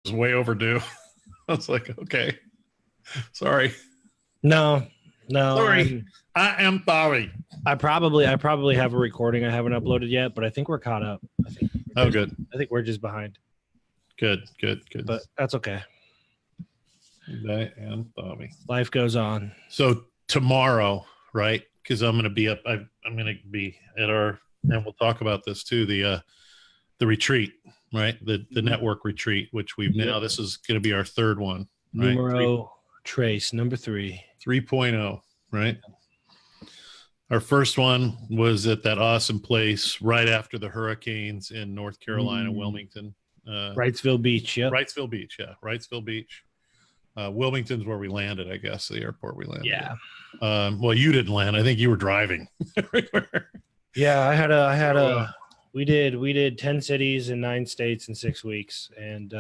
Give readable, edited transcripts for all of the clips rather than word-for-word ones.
was way overdue. I was like, okay, sorry. No, no, Sorry. I am sorry. I probably have a recording I haven't uploaded yet, but I think we're caught up. Good. I think we're just behind. Good. But that's okay. I am sorry. Life goes on. So tomorrow, right? Because I'm going to be up. I'm going to be at our, and we'll talk about this too. The retreat, right? The network retreat, which we've now. This is going to be our third one. Right? Numero trace number 3.0, right? Our first one was at that awesome place right after the hurricanes in North Carolina, Wilmington. Wrightsville Beach, yep. Wrightsville Beach, yeah. Wrightsville Beach. Wilmington's where we landed, I guess, the airport we landed. Yeah. Well, you didn't land. I think you were driving everywhere. Yeah, we did 10 cities in 9 states in 6 weeks. And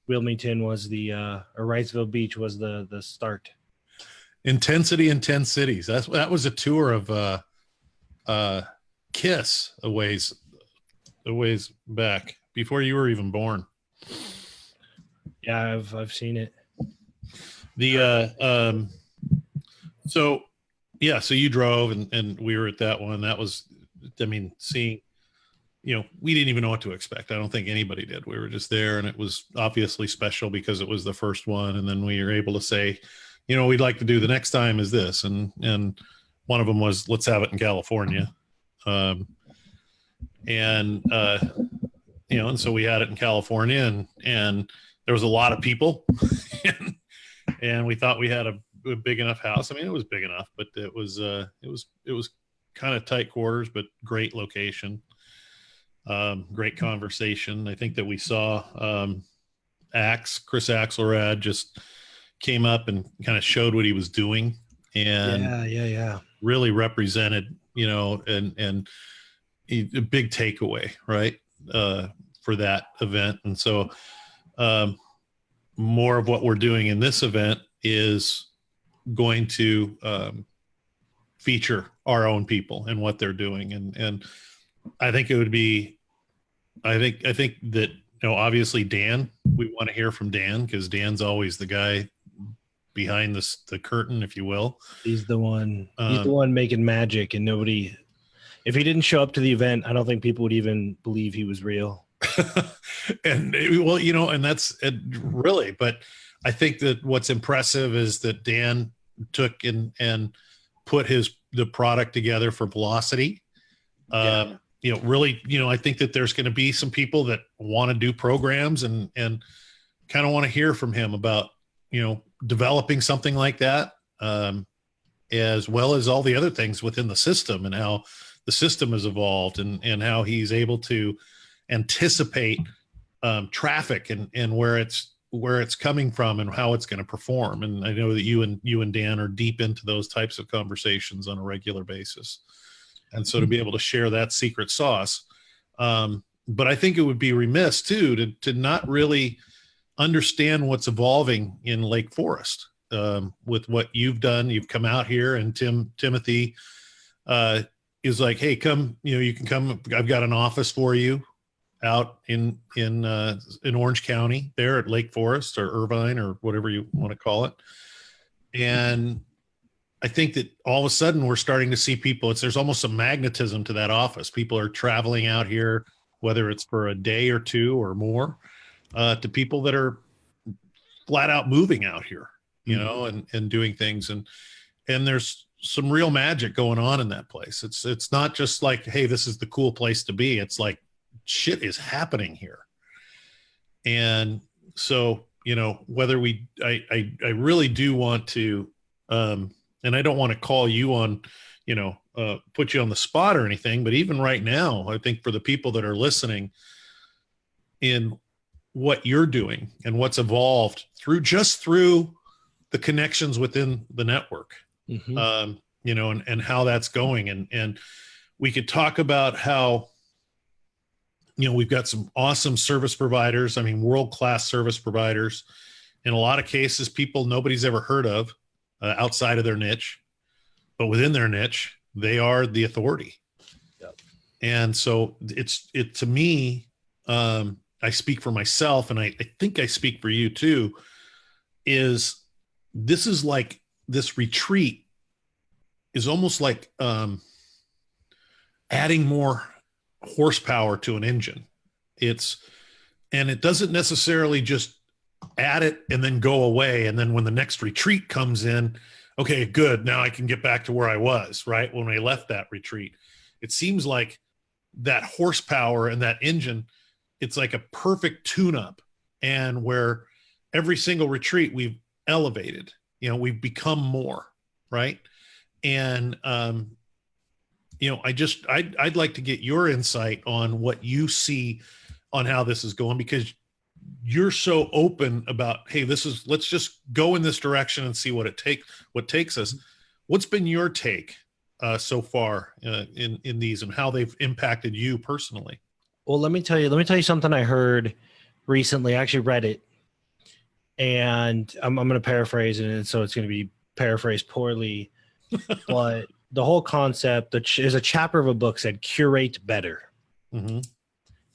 Wilmington was or Wrightsville Beach was the start. Intensity in 10 cities. That was a tour of Kiss a ways back before you were even born. Yeah, I've seen it. So you drove and we were at that one. That was, I mean, seeing, we didn't even know what to expect. I don't think anybody did. We were just there, and it was obviously special because it was the first one. And then we were able to say, we'd like to do the next time is this. And one of them was, let's have it in California. And so we had it in California, and there was a lot of people and we thought we had a big enough house. I mean, it was big enough, but it was kind of tight quarters, but great location. Great conversation. I think that we saw Chris Axelrad just came up and kind of showed what he was doing, and really represented, and a big takeaway, right, for that event. And so more of what we're doing in this event is going to feature our own people and what they're doing. And I think it would be, I think that, obviously Dan, we want to hear from Dan, because Dan's always the guy behind the curtain, if you will. He's the one making magic, and nobody, if he didn't show up to the event, I don't think people would even believe he was real. And and that's it, really, but I think that what's impressive is that Dan took and put the product together for Velocity. Really, I think that there's going to be some people that want to do programs and kind of want to hear from him about, developing something like that, as well as all the other things within the system and how the system has evolved and how he's able to anticipate traffic and where it's coming from and how it's going to perform. And I know that you and Dan are deep into those types of conversations on a regular basis. And so to be able to share that secret sauce. But I think it would be remiss too, to not really understand what's evolving in Lake Forest, with what you've done. You've come out here, and Timothy is like, hey, come, you can come. I've got an office for you out in Orange County there at Lake Forest or Irvine or whatever you want to call it. And I think that all of a sudden we're starting to see people, there's almost a magnetism to that office. People are traveling out here, whether it's for a day or two or more, to people that are flat out moving out here, and doing things. And there's some real magic going on in that place. It's not just like, hey, this is the cool place to be. It's like shit is happening here. And so, whether I really do want to, and I don't want to call you on, put you on the spot or anything, but even right now, I think for the people that are listening, in what you're doing and what's evolved through the connections within the network, and how that's going. And we could talk about how, we've got some awesome service providers. I mean, world-class service providers, in a lot of cases, people nobody's ever heard of, outside of their niche, but within their niche, they are the authority. Yep. And so it to me, I speak for myself, and I think I speak for you too, is this is like this retreat is almost like adding more horsepower to an engine. And it doesn't necessarily just add it and then go away. And then when the next retreat comes in, okay, good. Now I can get back to where I was, right? When I left that retreat, it seems like that horsepower and that engine, it's like a perfect tune up. And where every single retreat we've elevated, we've become more, right? And, I'd like to get your insight on what you see on how this is going, because you're so open about, hey, let's just go in this direction and see what takes us. What's been your take so far in these, and how they've impacted you personally? Well, let me tell you something I heard recently. I actually read it, and I'm going to paraphrase it, so it's going to be paraphrased poorly. But the whole concept, is a chapter of a book said, curate better. Mm-hmm.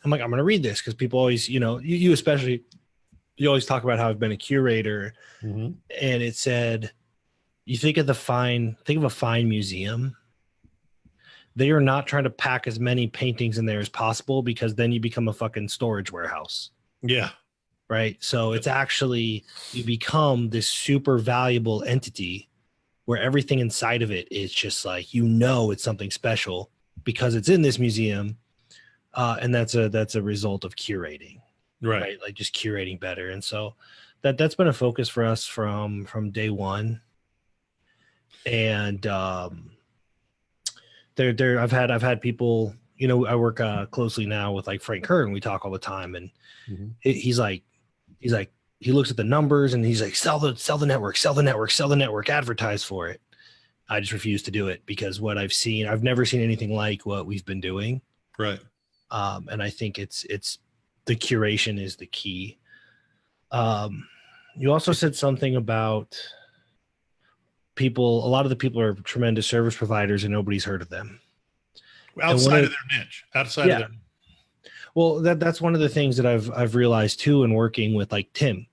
I'm like, I'm going to read this because people always, you especially, you always talk about how I've been a curator. Mm-hmm. And it said, you think of a fine museum. They are not trying to pack as many paintings in there as possible, because then you become a fucking storage warehouse. Yeah. Right. So it's actually, you become this super valuable entity where everything inside of it is just like, it's something special because it's in this museum. And that's a result of curating, right? Like just curating better. And so that's been a focus for us from day one. And I've had people, I work closely now with like Frank Kern. We talk all the time, and mm-hmm. he's like, he looks at the numbers and he's like, sell the network, advertise for it. I just refuse to do it, because what I've never seen anything like what we've been doing. Right. And I think it's the curation is the key. You also said something about people. A lot of the people are tremendous service providers and nobody's heard of them. Outside of their niche. Outside of their niche. Well, that's one of the things that I've realized too, in working with like Tim,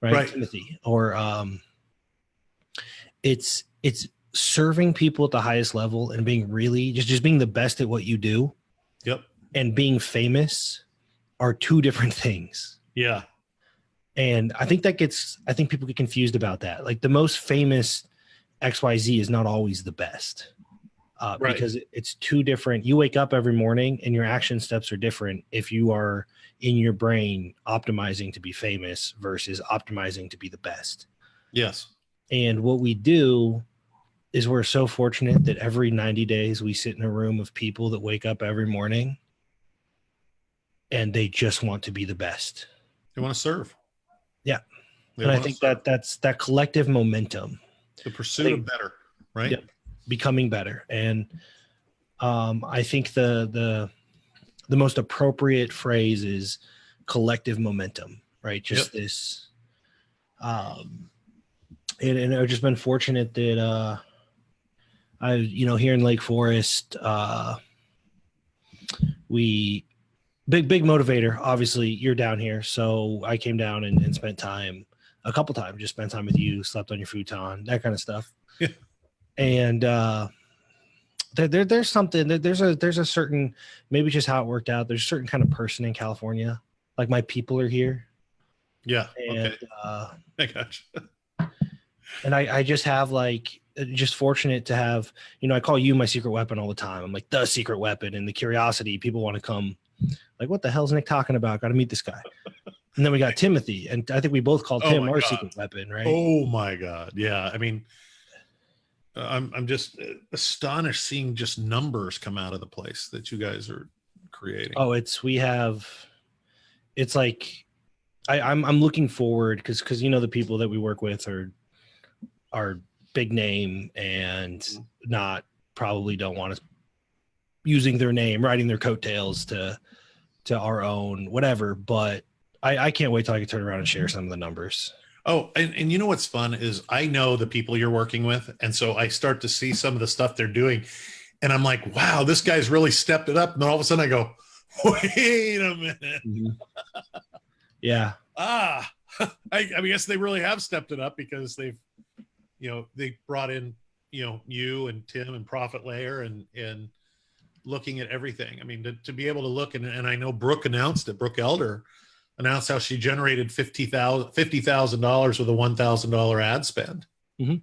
right? Timothy, or it's serving people at the highest level and being really just being the best at what you do. Yep. And being famous are two different things. Yeah. And I think people get confused about that. Like the most famous XYZ is not always the best. Because it's two different. You wake up every morning and your action steps are different if you are in your brain optimizing to be famous versus optimizing to be the best. Yes. And what we do is, we're so fortunate that every 90 days we sit in a room of people that wake up every morning and they just want to be the best. They want to serve. Yeah. And I think that's that collective momentum. The pursuit of better, right? Yep. Becoming better. And I think the most appropriate phrase is collective momentum, right? Just this. And I've just been fortunate that here in Lake Forest, we big motivator. Obviously, you're down here, so I came down and spent time a couple times. Just spent time with you, slept on your futon, that kind of stuff. Yeah. And there's something that there's a certain, maybe just how it worked out. There's a certain kind of person in California. Like my people are here. Yeah. And, okay. I gotcha. And I just have just fortunate to have, I call you my secret weapon all the time. I'm like the secret weapon, and the curiosity. People want to come like, what the hell's Nick talking about? Got to meet this guy. And then we got Timothy, and I think we both called him our secret weapon, right? Oh my God. Yeah. I mean, I'm just astonished seeing just numbers come out of the place that you guys are creating. Oh, it's like, I'm looking forward because the people that we work with are big name and not probably don't want us using their name, riding their coattails to our own whatever. But I can't wait till I can turn around and share some of the numbers. Oh, and you know what's fun is I know the people you're working with, and so I start to see some of the stuff they're doing, and I'm like, wow, this guy's really stepped it up. And then all of a sudden I go, Wait a minute. Mhm. Yeah. I guess they really have stepped it up because they brought in, you and Tim and Profit Layer and looking at everything. I mean, to be able to look, and I know Brooke announced it, Brooke Elder announced how she generated $50,000 with a $1,000 ad spend. Mm-hmm.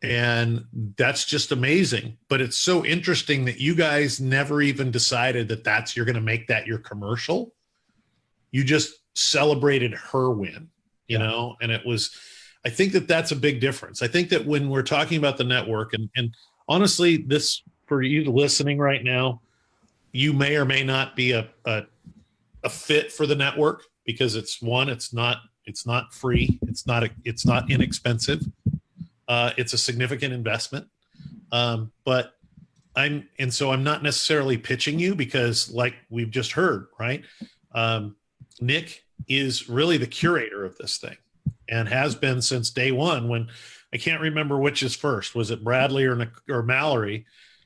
And that's just amazing. But it's so interesting that you guys never even decided that you're going to make that your commercial. You just celebrated her win, and I think that's a big difference. I think that when we're talking about the network, and honestly, this, for you listening right now, you may or may not be a fit for the network, because it's not free. It's not inexpensive. It's a significant investment. But I'm not necessarily pitching you, because like we've just heard, right? Nic is really the curator of this thing, and has been since day one, when I can't remember which is first. Was it Bradley or Mallory?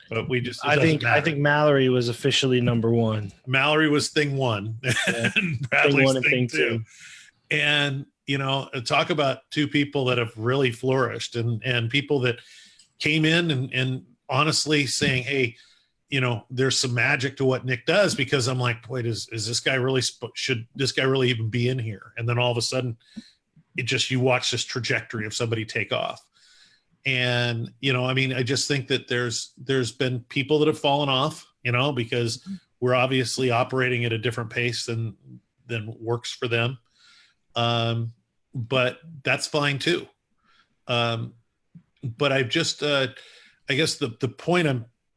But I think Mallory was officially number one. Mallory was thing one, Yeah. and Bradley's thing two. And, talk about two people that have really flourished, and people that came in and honestly saying, hey, there's some magic to what Nic does, because I'm like, wait, is this guy really, should this guy really even be in here? And then all of a sudden you watch this trajectory of somebody take off. And, I just think that there's been people that have fallen off, because we're obviously operating at a different pace than works for them. But that's fine too. But I've just, I guess the point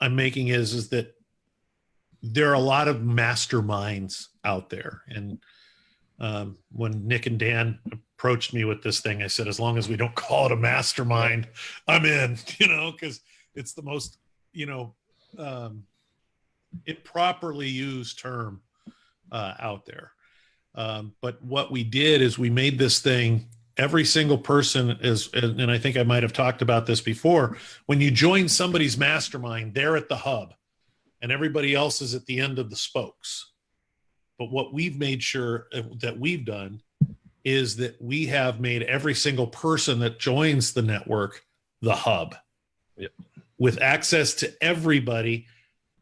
I'm making is that there are a lot of masterminds out there. And when Nic and Dan approached me with this thing, I said, as long as we don't call it a mastermind, I'm in, because it's the most, it properly used term out there. But what we did is we made this thing, every single person is, and I think I might have talked about this before, when you join somebody's mastermind, they're at the hub and everybody else is at the end of the spokes. But what we've made sure that we've done is that we have made every single person that joins the network the hub. Yep. With access to everybody,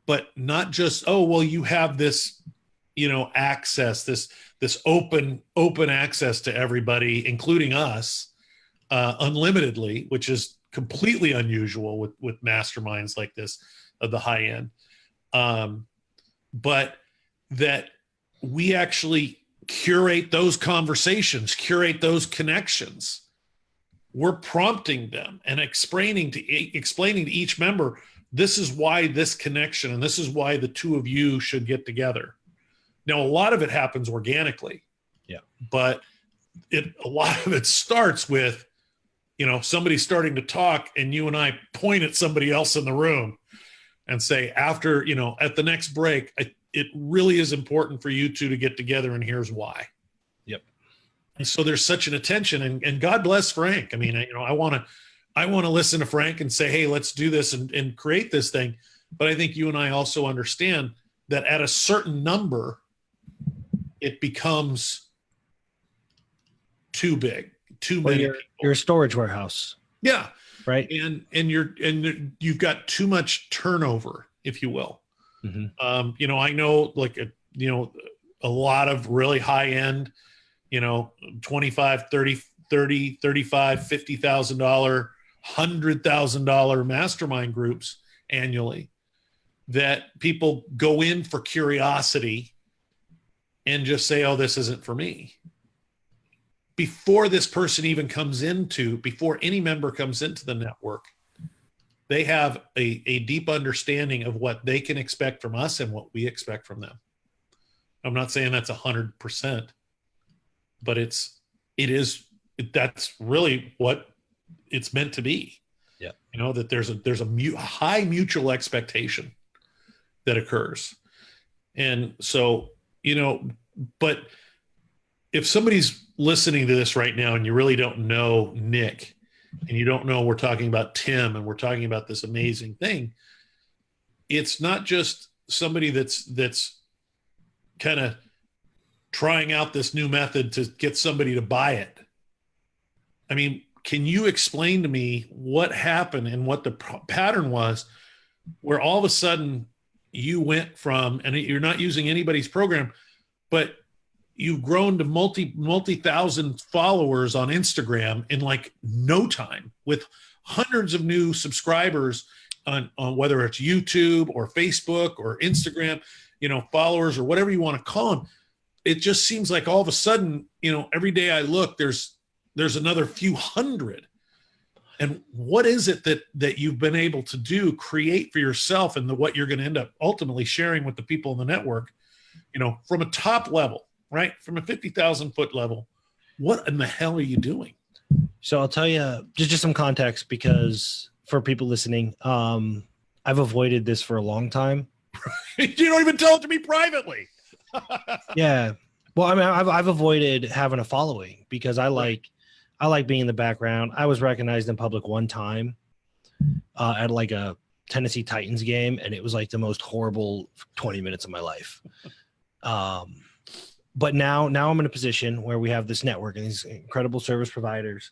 but not just, oh, well, you have this, access, this open access to everybody, including us, unlimitedly, which is completely unusual with masterminds like this of the high end. But that we actually curate those conversations, curate those connections. We're prompting them and explaining to each member, this is why this connection, and this is why the two of you should get together. Now, a lot of it happens organically. Yeah. But a lot of it starts with, somebody starting to talk and you and I point at somebody else in the room and say, after, at the next break, it really is important for you two to get together, and here's why. Yep. And so there's such an attention, and God bless Frank. I mean, I want to listen to Frank and say, hey, let's do this and create this thing. But I think you and I also understand that at a certain number, it becomes too big, too many people. You're a storage warehouse. Yeah. Right. And you've got too much turnover, if you will. Mm-hmm. I know a lot of really high end, 25, 30, 35, $50,000, $100,000 mastermind groups annually that people go in for curiosity and just say, oh, this isn't for me. Before this person even before any member comes into the network, they have a deep understanding of what they can expect from us and what we expect from them. I'm not saying that's 100%, but that's really what it's meant to be. Yeah. That there's a high mutual expectation that occurs. And so, but if somebody's listening to this right now and you really don't know Nic, and you don't know we're talking about Tim and we're talking about this amazing thing, it's not just somebody that's kind of trying out this new method to get somebody to buy it. I mean, can you explain to me what happened and what the pattern was where all of a sudden you went from, and you're not using anybody's program, but you've grown to multi-thousand followers on Instagram in like no time, with hundreds of new subscribers on whether it's YouTube or Facebook or Instagram, followers or whatever you want to call them. It just seems like all of a sudden, every day I look, there's another few hundred. And what is it that you've been able to create for yourself, and what you're going to end up ultimately sharing with the people in the network, from a top level, right? From a 50,000 foot level, what in the hell are you doing? So I'll tell you just some context, because for people listening, I've avoided this for a long time. You don't even tell it to me privately. Yeah. Well, I mean, I've avoided having a following because I like being in the background. I was recognized in public one time at like a Tennessee Titans game, and it was like the most horrible 20 minutes of my life. But now I'm in a position where we have this network and these incredible service providers,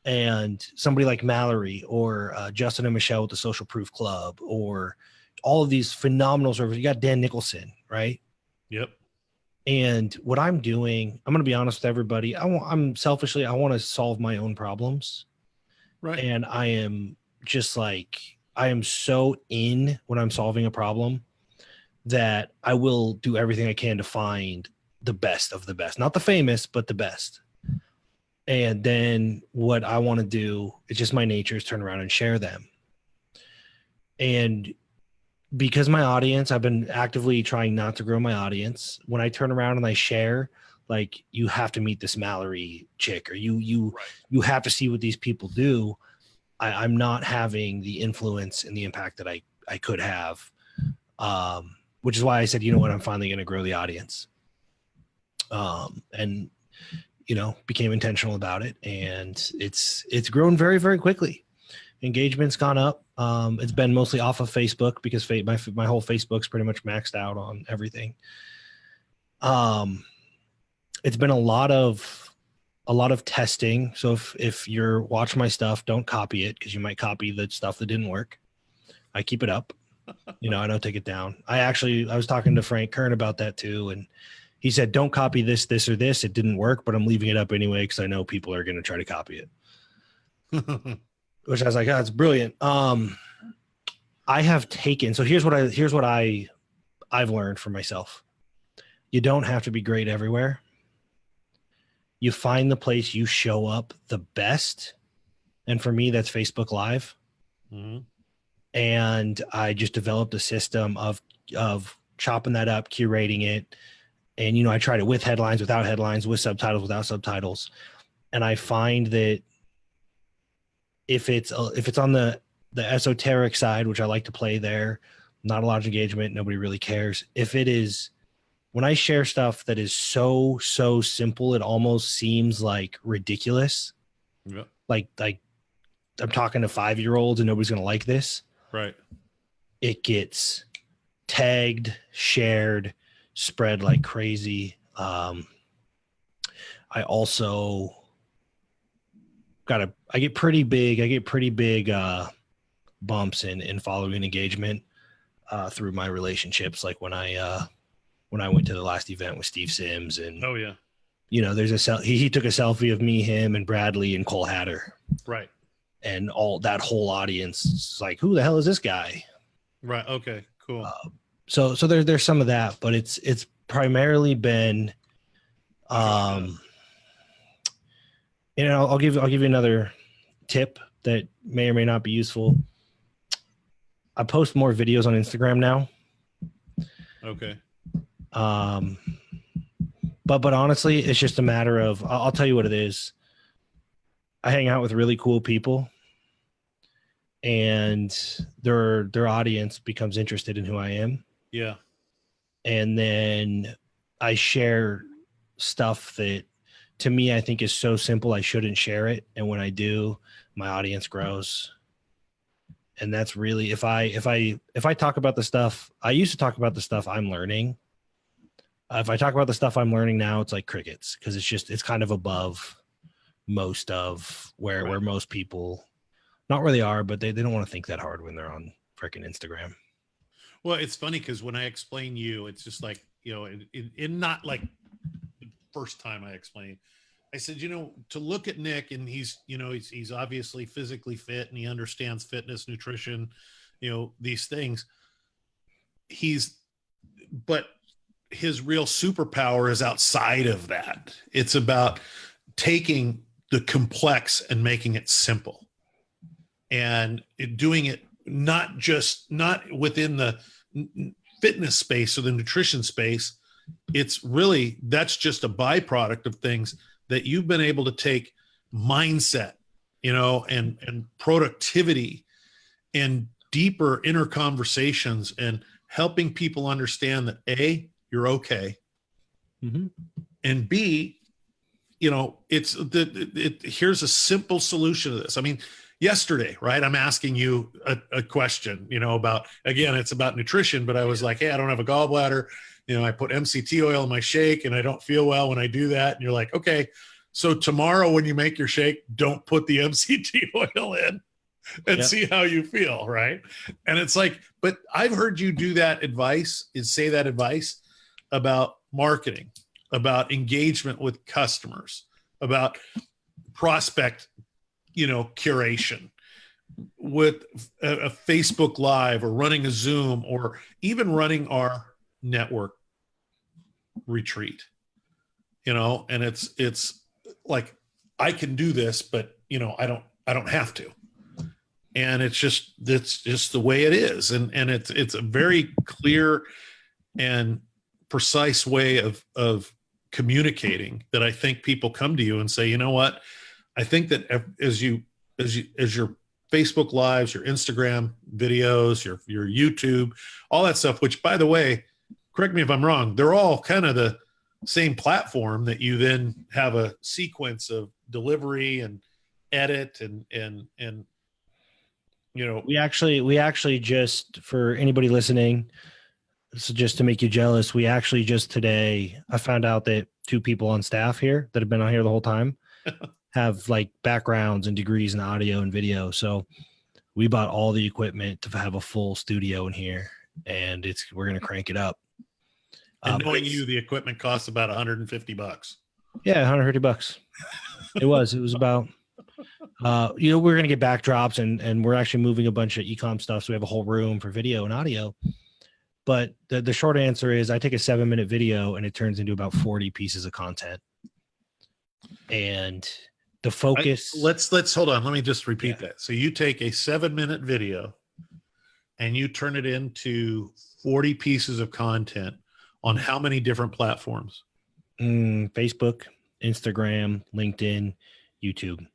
and somebody like Mallory or Justin and Michelle with the Social Proof Club, or all of these phenomenal services. You got Dan Nicholson, right? Yep. And what I'm doing, I'm going to be honest with everybody. I'm selfishly, I want to solve my own problems. Right. And I am just like, I am so in when I'm solving a problem that I will do everything I can to find the best of the best, not the famous, but the best. And then what I want to do, it's just my nature, is turn around and share them. And because my audience, I've been actively trying not to grow my audience. When I turn around and I share, like, you have to meet this Mallory chick, or you have to see what these people do. I'm not having the influence and the impact that I could have, which is why I said, you know what, I'm finally going to grow the audience. And became intentional about it, and it's grown very, very quickly. Engagement's gone up. It's been mostly off of Facebook because my whole Facebook's pretty much maxed out on everything. It's been a lot of testing. So if you're watching my stuff, don't copy it, because you might copy the stuff that didn't work. I keep it up. I don't take it down. I was talking to Frank Kern about that too, and he said, don't copy this, or this. It didn't work, but I'm leaving it up anyway because I know people are going to try to copy it. Which I was like, oh, that's brilliant. I have taken, so here's what I've learned for myself. You don't have to be great everywhere. You find the place you show up the best. And for me, that's Facebook Live. Mm-hmm. And I just developed a system of chopping that up, curating it. And, I tried it with headlines, without headlines, with subtitles, without subtitles. And I find that if it's on the esoteric side, which I like to play there, not a lot of engagement, nobody really cares. If it is, when I share stuff that is so simple, it almost seems like ridiculous. Yeah. Like I'm talking to 5-year-olds and nobody's going to like this. Right. It gets tagged, shared, spread like crazy. I also I get pretty big bumps in following engagement through my relationships. Like when I went to the last event with Steve Sims, and oh yeah, there's he took a selfie of me, him, and Bradley and Cole Hatter. Right. And all that whole audience is like, who the hell is this guy? Right. Okay, cool. So there's some of that, but it's primarily been, I'll give you another tip that may or may not be useful. I post more videos on Instagram now. Okay. But honestly, it's just a matter of, I'll tell you what it is. I hang out with really cool people, and their audience becomes interested in who I am. Yeah. And then I share stuff that, to me, I think is so simple I shouldn't share it. And when I do, my audience grows. And that's really, if I talk about the stuff, I used to talk about the stuff I'm learning. If I talk about the stuff I'm learning now, it's like crickets, because it's kind of above most of where most people, not where they are, but they don't want to think that hard when they're on freaking Instagram. Well, it's funny because when I explain you, it's just like, in not like the first time I explained, I said, to look at Nick, and he's obviously physically fit and he understands fitness, nutrition, these things. But his real superpower is outside of that. It's about taking the complex and making it simple, and doing it not within the fitness space or the nutrition space. It's really, that's just a byproduct of things that you've been able to take mindset, and productivity and deeper inner conversations, and helping people understand that A, you're okay. Mm-hmm. And B, here's a simple solution to this. I mean, yesterday, right, I'm asking you a question, about, again, it's about nutrition, but I was like, hey, I don't have a gallbladder. I put MCT oil in my shake and I don't feel well when I do that. And you're like, okay, so tomorrow when you make your shake, don't put the MCT oil in and see how you feel. Right. And it's like, but I've heard you say that advice about marketing, about engagement with customers, about prospect, curation, with a Facebook Live, or running a Zoom, or even running our network retreat, and it's like, I can do this, but I don't have to. And it's just the way it is. And it's a very clear and precise way of communicating that I think people come to you and say, you know what, I think that as your Facebook Lives, your Instagram videos, your YouTube, all that stuff, which, by the way, correct me if I'm wrong, they're all kind of the same platform that you then have a sequence of delivery and edit and we actually just, for anybody listening, so just to make you jealous, we actually just today, I found out that 2 people on staff here that have been on here the whole time have like backgrounds and degrees in audio and video. So we bought all the equipment to have a full studio in here, and we're going to crank it up. And knowing you, the equipment costs about $150. Yeah, $150. It was about, we're going to get backdrops, and we're actually moving a bunch of e-com stuff. So we have a whole room for video and audio. But the short answer is, I take a 7-minute video and it turns into about 40 pieces of content. And the focus. Let's hold on. Let me just repeat that. So you take a 7-minute video and you turn it into 40 pieces of content on how many different platforms? Facebook, Instagram, LinkedIn, YouTube.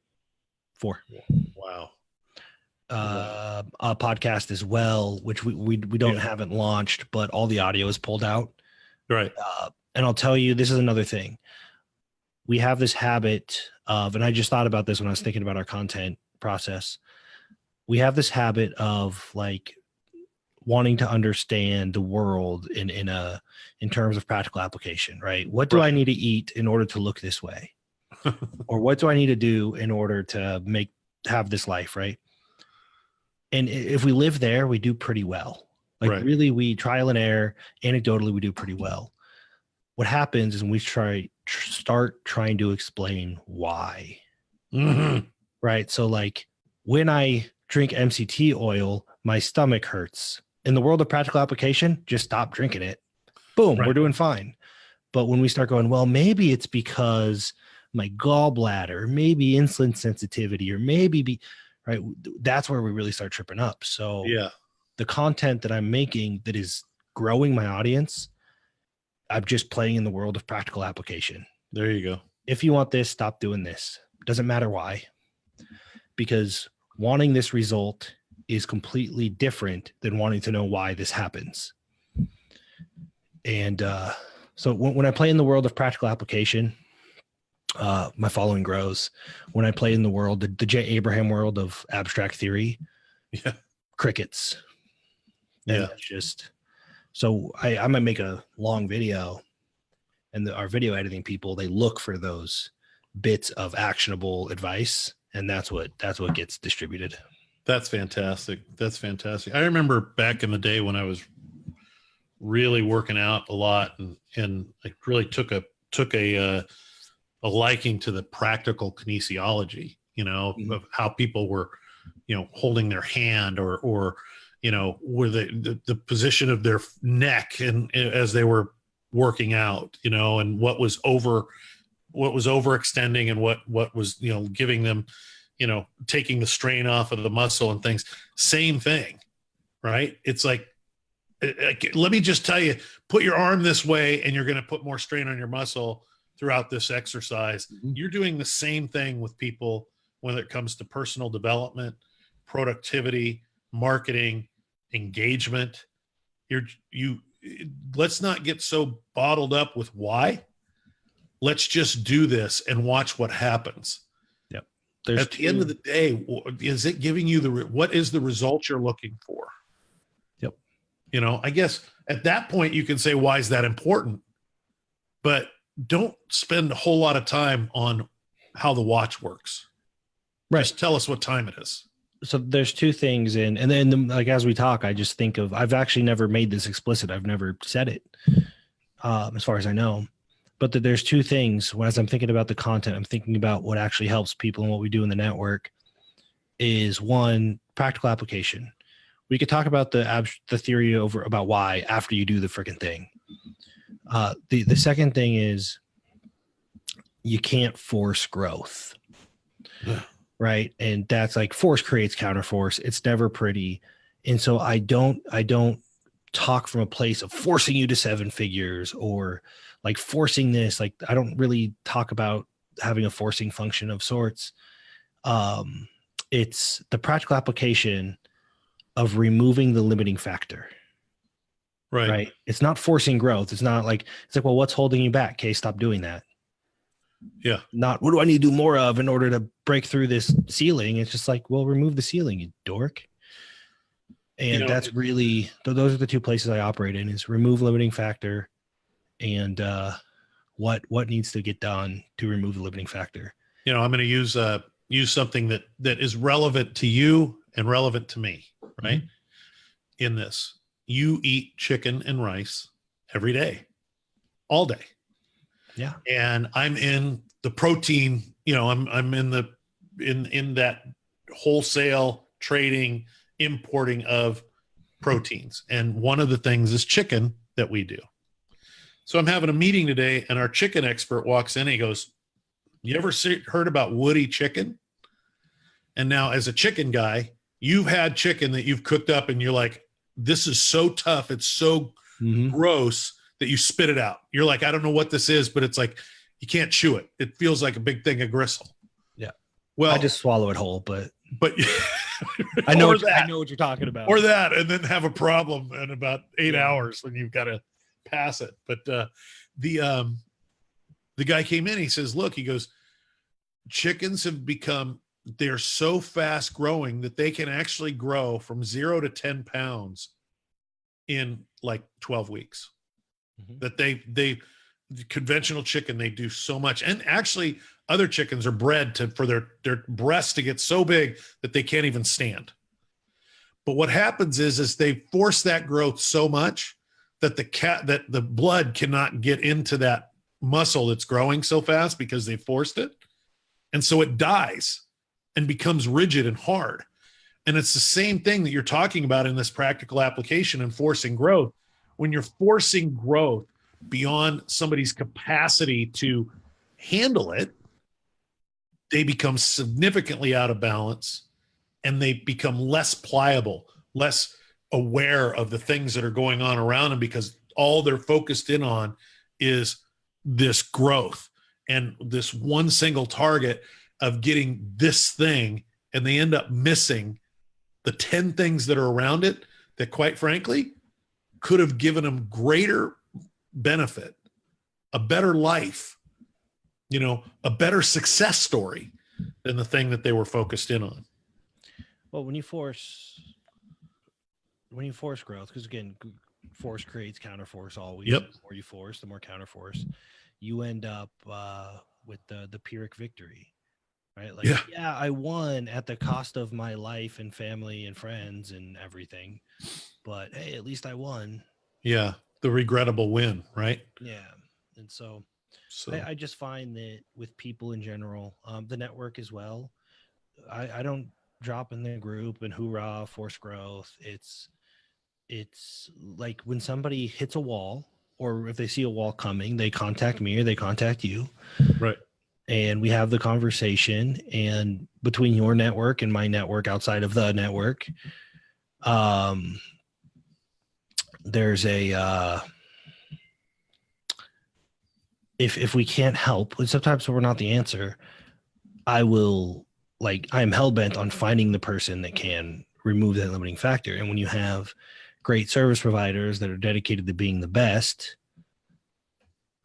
4. Wow. A podcast as well, which we haven't launched, but all the audio is pulled out. Right. And I'll tell you, this is another thing. We have this habit of, and I just thought about this when I was thinking about our content process. We have this habit of like wanting to understand the world in terms of practical application, right? What do I need to eat in order to look this way? Or what do I need to do in order to have this life, right? And if we live there, we do pretty well. Like really, we trial and error, anecdotally, we do pretty well. What happens is when we start trying to explain why, right? So like when I drink MCT oil, my stomach hurts. In the world of practical application, just stop drinking it. Boom, we're doing fine. But when we start going, well, maybe it's because my gallbladder, maybe insulin sensitivity, or maybe right, that's where we really start tripping up. So the content that I'm making that is growing my audience, I'm just playing in the world of practical application. There you go. If you want this, stop doing this. Doesn't matter why. Because wanting this result is completely different than wanting to know why this happens. And so when I play in the world of practical application, my following grows. When I play in the world, the J. Abraham world of abstract theory, crickets. And that's just, so I might make a long video and our video editing people, they look for those bits of actionable advice, and that's what gets distributed. That's fantastic. That's fantastic. I remember back in the day when I was really working out a lot, and I really took a liking to the practical kinesiology, of how people were, holding their hand or where the position of their neck and as they were working out, and what was overextending and what was, giving them, taking the strain off of the muscle and things. Same thing, right? It's like, let me just tell you, put your arm this way and you're going to put more strain on your muscle throughout this exercise. Mm-hmm. You're doing the same thing with people when it comes to personal development, productivity, marketing, engagement. Let's not get so bottled up with why. Let's just do this and watch what happens. Yep. At the end of the day, is it giving you what is the result you're looking for? Yep. I guess at that point you can say, why is that important? But don't spend a whole lot of time on how the watch works. Right. Just tell us what time it is. So there's two things and then like, as we talk, I just think of, I've actually never made this explicit. I've never said it as far as I know, but there's two things. As I'm thinking about the content, I'm thinking about what actually helps people and what we do in the network is one, practical application. We could talk about the theory about why after you do the freaking thing. The second thing is you can't force growth. Right. And that's like force creates counterforce. It's never pretty. And so I don't talk from a place of forcing you to 7 figures or like forcing this. Like I don't really talk about having a forcing function of sorts. It's the practical application of removing the limiting factor. Right. It's not forcing growth. It's like, well, what's holding you back? Okay, stop doing that. Yeah. Not what do I need to do more of in order to break through this ceiling? It's just like, well, remove the ceiling, you dork. And that's really, those are the two places I operate in is remove limiting factor and what needs to get done to remove the limiting factor. I'm going to use something that is relevant to you and relevant to me, right? Mm-hmm. In this, you eat chicken and rice every day, all day. Yeah. And I'm in the protein, I'm in that wholesale trading, importing of proteins. And one of the things is chicken that we do. So I'm having a meeting today and our chicken expert walks in and he goes, you ever heard about woody chicken? And now as a chicken guy, you've had chicken that you've cooked up and you're like, this is so tough. It's so gross that you spit it out. You're like, I don't know what this is, but it's like, you can't chew it. It feels like a big thing of gristle. Yeah. Well, I just swallow it whole, but I know what you're talking about. Or that, and then have a problem in about 8 hours when you've got to pass it. But the guy came in, he says, look, he goes, chickens have become, they're so fast growing that they can actually grow from 0 to 10 pounds in like 12 weeks. Mm-hmm. That they conventional chicken, they do so much. And actually other chickens are bred for their breasts to get so big that they can't even stand. But what happens is they force that growth so much that the blood cannot get into that muscle that's growing so fast because they forced it. And so it dies and becomes rigid and hard. And it's the same thing that you're talking about in this practical application and forcing growth. When you're forcing growth beyond somebody's capacity to handle it, they become significantly out of balance and they become less pliable, less aware of the things that are going on around them because all they're focused in on is this growth and this one single target of getting this thing, and they end up missing the 10 things that are around it that, quite frankly, could have given them greater benefit, a better life, a better success story than the thing that they were focused in on. Well, when you force growth, because again, force creates counterforce always. Yep. The more you force, the more counterforce. you end up with the Pyrrhic victory, right? Like, Yeah. yeah, I won at the cost of my life and family and friends and everything, but hey, at least I won. Yeah. The regrettable win, right? Yeah. And so So I just find that with people in general, the network as well, I don't drop in the group and hoorah, force growth. It's like when somebody hits a wall, or if they see a wall coming, they contact me or they contact you, right. and we have the conversation. And between your network and my network outside of the network, there's a if we can't help, and sometimes we're not the answer, I will, like, I'm hell bent on finding the person that can remove that limiting factor. And when you have great service providers that are dedicated to being the best,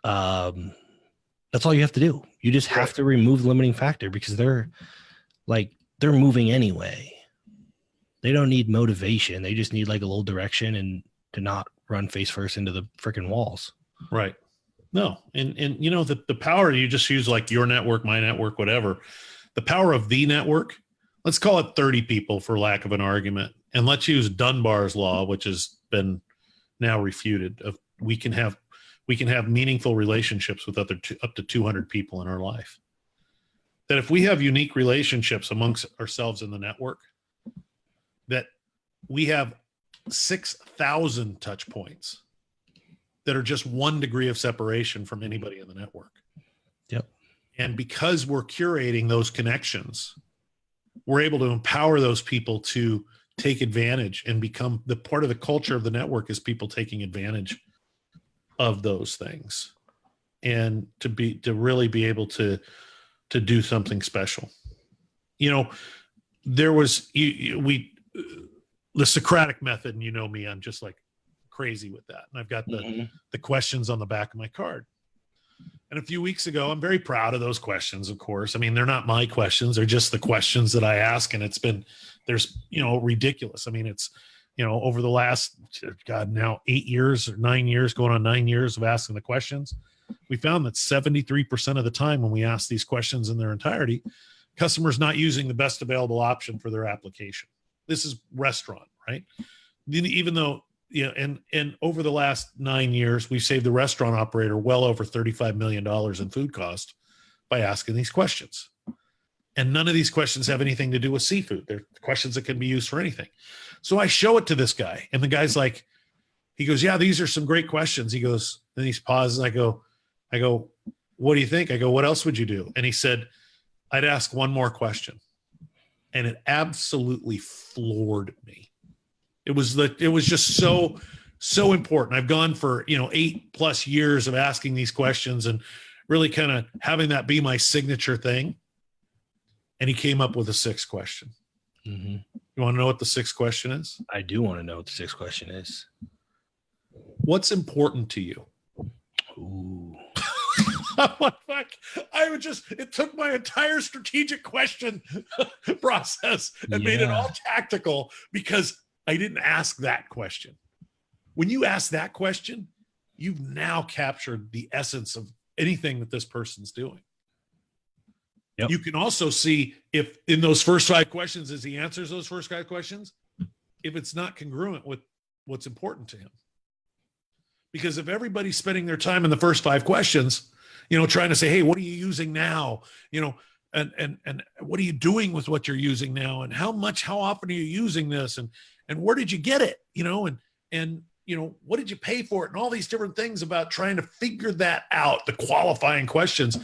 that's all you have to do. You just have to remove the limiting factor, because they're moving anyway. They don't need motivation. They just need like a little direction and to not run face first into the freaking walls. Right. No. And you know, the power, you just use like your network, my network, whatever. The power of the network, let's call it 30 people for lack of an argument. And let's use Dunbar's law, which has been now refuted, of we can have meaningful relationships with up to 200 people in our life. That if we have unique relationships amongst ourselves in the network, that we have 6,000 touch points that are just 1 degree of separation from anybody in the network. Yep. And because we're curating those connections, we're able to empower those people to take advantage and become the part of the culture of the network is people taking advantage of those things, and to really be able to do something special. You know, there was the Socratic method, and you know me, I'm just like crazy with that. And I've got the questions on the back of my card. And a few weeks ago, I'm very proud of those questions, of course. I mean, they're not my questions. They're just the questions that I ask. And there's, you know, ridiculous. I mean, it's, you know, over the last, God, now 8 years or 9 years, going on 9 years of asking the questions, we found that 73% of the time when we ask these questions in their entirety, customers not using the best available option for their application. This is restaurant, right? Even though, you know, and over the last 9 years, we've saved the restaurant operator well over $35 million in food cost by asking these questions. And none of these questions have anything to do with seafood. They're questions that can be used for anything. So I show it to this guy, and the guy's like, he goes, yeah, these are some great questions. He goes, then he pauses. I go, what do you think? I go, what else would you do? And he said, I'd ask one more question. And it absolutely floored me. It was just so important. I've gone for, you know, 8+ years of asking these questions and really kind of having that be my signature thing. And he came up with a 6th question. Mm-hmm. You want to know what the 6th question is? I do want to know what the 6th question is. What's important to you? Ooh. It took my entire strategic question process and made it all tactical, because I didn't ask that question. When you ask that question, you've now captured the essence of anything that this person's doing. Yep. You can also see if in those first 5 questions, as he answers those first 5 questions, if it's not congruent with what's important to him. Because if everybody's spending their time in the first 5 questions, you know, trying to say, hey, what are you using now? You know, and what are you doing with what you're using now? And how often are you using this? And where did you get it? You know, and you know, what did you pay for it? And all these different things about trying to figure that out, the qualifying questions.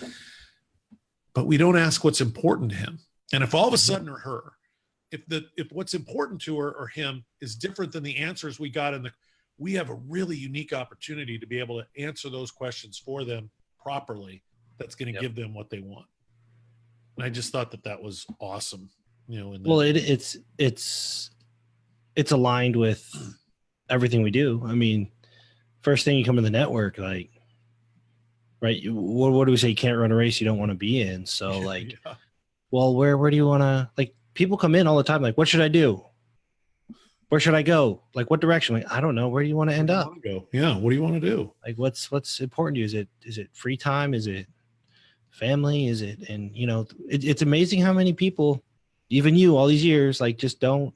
But we don't ask what's important to him. And if all of a sudden, or her, if what's important to her or him is different than the answers we got we have a really unique opportunity to be able to answer those questions for them properly. That's going to give them what they want. And I just thought that was awesome. You know, well, it's aligned with everything we do. I mean, first thing you come to the network, like, right? What do we say? You can't run a race you don't want to be in. So, like, well, where do you want to? Like, people come in all the time, like, what should I do? where should I go? Like, what direction? Like, I don't know. Where do you want to end up? Go? Yeah. What do you want to do? Like, what's important to you? Is it free time? Is it family? Is it? And it's amazing how many people, even you, all these years, like, just don't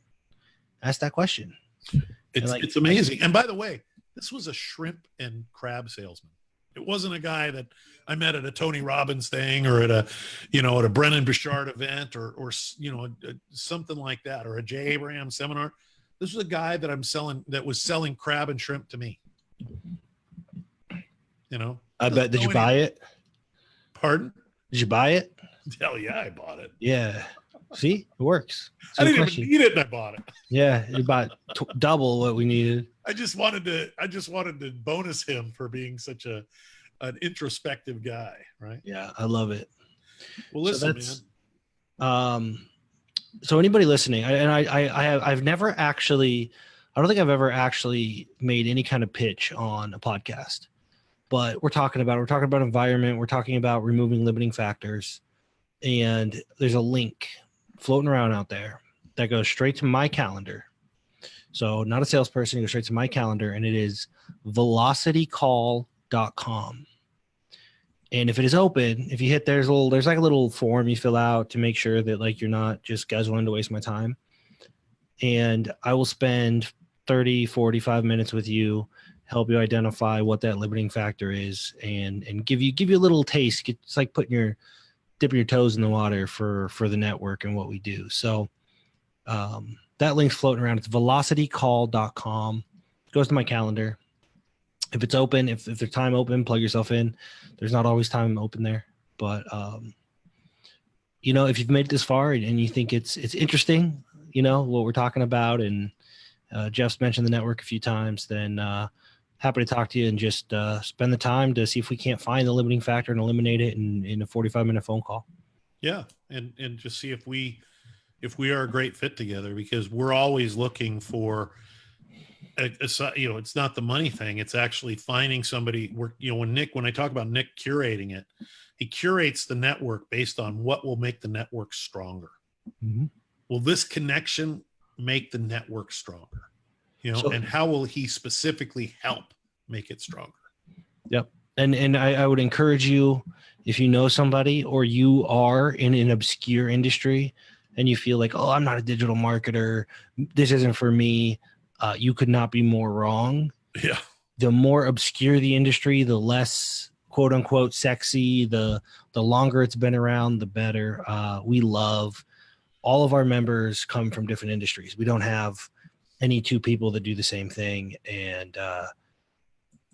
ask that question. It's amazing. And by the way, this was a shrimp and crab salesman. It wasn't a guy that I met at a Tony Robbins thing or at a Brennan Bouchard event or something like that, or a Jay Abraham seminar. This was a guy that was selling crab and shrimp to me. I bet. Did you buy it? Pardon? Did you buy it? Hell yeah, I bought it. Yeah. See, it works. I didn't even need it, and I bought it. Yeah, you bought double what we needed. I just wanted to bonus him for being such an introspective guy, right? Yeah, I love it. Well, listen, man. So anybody listening, I've never actually, I don't think I've ever actually made any kind of pitch on a podcast, but we're talking about environment. We're talking about removing limiting factors, and there's a link floating around out there that goes straight to my calendar. So not a salesperson, it goes straight to my calendar, and it is velocitycall.com. And if it is open, if you hit, there's like a little form you fill out to make sure that like you're not just guzzling to waste my time. And I will spend 30, 45 minutes with you, help you identify what that limiting factor is, and give you a little taste. It's like dipping your toes in the water for the network and what we do. So that link's floating around. It's velocitycall.com. It goes to my calendar. If it's open, if there's time open, plug yourself in. There's not always time open there. But, if you've made it this far and you think it's interesting, what we're talking about, and Jeff's mentioned the network a few times, then happy to talk to you and just spend the time to see if we can't find the limiting factor and eliminate it in a 45-minute phone call. Yeah. And just see if we are a great fit together, because we're always looking for, it's not the money thing. It's actually finding somebody when I talk about Nic curating it, he curates the network based on what will make the network stronger. Mm-hmm. Will this connection make the network stronger? And how will he specifically help make it stronger? Yep. And I would encourage you, if you know somebody or you are in an obscure industry and you feel like, I'm not a digital marketer, this isn't for me, you could not be more wrong. Yeah. The more obscure the industry, the less quote unquote sexy, the longer it's been around, the better. We love all of our members come from different industries. We don't have any two people that do the same thing. And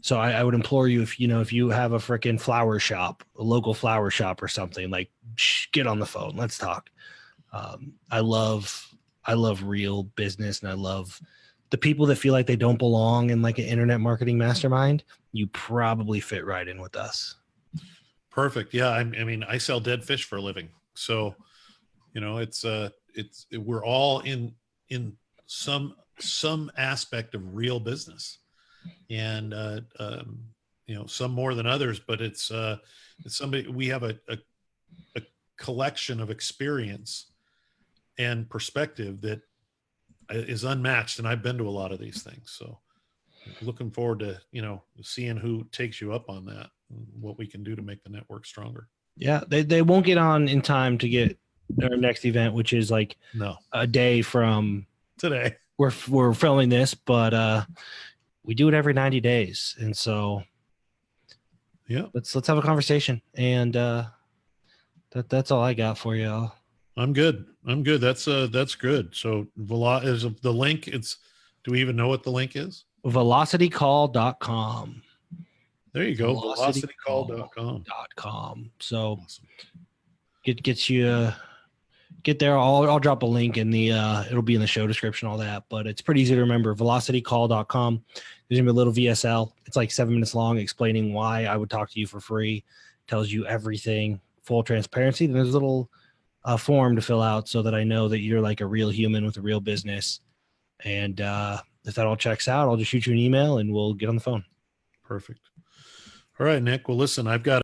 so I would implore you, if you have a freaking flower shop, a local flower shop or something, like, get on the phone. Let's talk. I love real business, and I love the people that feel like they don't belong in like an internet marketing mastermind. You probably fit right in with us. Perfect. Yeah. I mean, I sell dead fish for a living. So, we're all in some aspect of real business, and some more than others, but it's somebody, we have a collection of experience and perspective that is unmatched. And I've been to a lot of these things. So looking forward to, seeing who takes you up on that and what we can do to make the network stronger. Yeah. They won't get on in time to get our next event, which is like a day from today. We're filming this, but we do it every 90 days. And so yeah, let's have a conversation. And that's all I got for you. I'm good. That's good. So is the link, do we even know what the link is? velocitycall.com. There you go. velocitycall.com. So awesome. Gets you get there. I'll drop a link in the it'll be in the show description, all that, but it's pretty easy to remember. velocitycall.com. There's gonna be a little VSL. It's like 7 minutes long, explaining why I would talk to you for free. Tells you everything, full transparency. Then there's a little form to fill out so that I know that you're like a real human with a real business. And if that all checks out, I'll just shoot you an email and we'll get on the phone. Perfect. All right, Nic. Well, listen, I've got